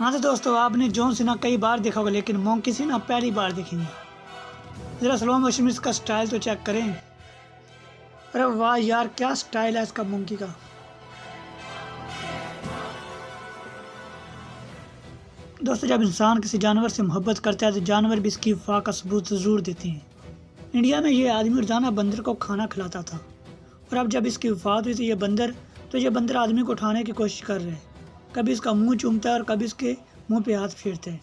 हाँ तो दोस्तों, आपने जॉन सीना कई बार देखा होगा, लेकिन मोंकी सिन्हा पहली बार देखेंगे। ज़रा स्लो मोशन में इसका स्टाइल तो चेक करें। अरे वाह यार, क्या स्टाइल है इसका मोंकी का। दोस्तों, जब इंसान किसी जानवर से मोहब्बत करता है तो जानवर भी इसकी वफा का सबूत ज़रूर देते हैं। इंडिया में ये आदमी रोजाना बंदर को खाना खिलाता था, और अब जब इसकी वफात हुई तो ये बंदर आदमी को उठाने की कोशिश कर रहे हैं। कभी इसका मुंह चूमता है और कभी इसके मुंह पे हाथ फेरते हैं।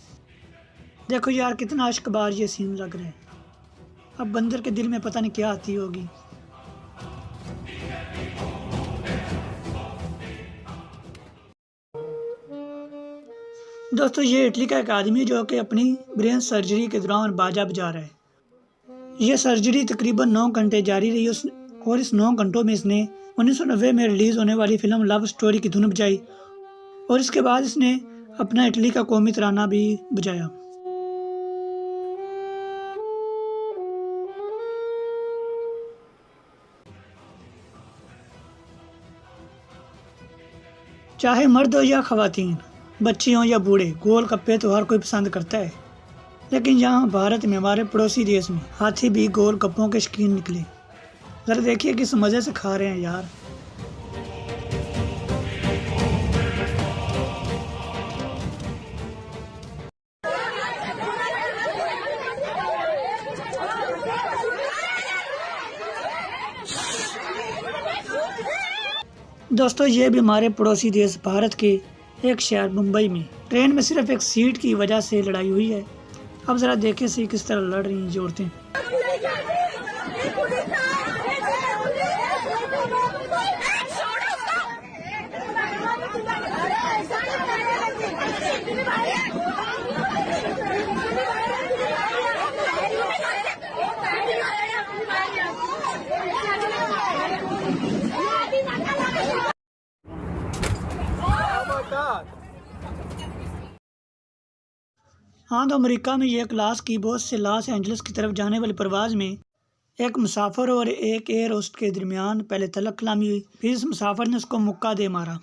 देखो यार, कितना इश्कबाज ये सीन लग रहा है। अब बंदर के दिल में पता नहीं क्या आती होगी। दोस्तों, ये इटली का एक आदमी जो कि अपनी ब्रेन सर्जरी के दौरान बाजा बजा रहा है। ये सर्जरी तकरीबन 9 घंटे जारी रही और इस 9 घंटों में इसने 1990 में रिलीज होने वाली फिल्म लव स्टोरी की धुन बजाई, और इसके बाद इसने अपना इटली का कौमी तराना भी बजाया। चाहे मर्द हो या खवातीन, बच्चे हों या बूढ़े, गोल गप्पे तो हर कोई पसंद करता है। लेकिन यहाँ भारत में, हमारे पड़ोसी देश में, हाथी भी गोल गप्पों के शौकीन निकले। जरा देखिए किस मज़े से खा रहे हैं यार। दोस्तों, ये भी हमारे पड़ोसी देश भारत के एक शहर मुंबई में ट्रेन में सिर्फ एक सीट की वजह से लड़ाई हुई है। अब जरा देखें सी किस तरह लड़ रही हैं ये औरतें। हाँ तो अमेरिका में ये क्लास की बस से लॉस एंजलिस की तरफ जाने वाली परवाज़ में एक मुसाफिर और एक एयर होस्ट के दरमियान पहले तलक कलामी हुई, फिर इस मुसाफिर ने उसको मुक्का दे मारा।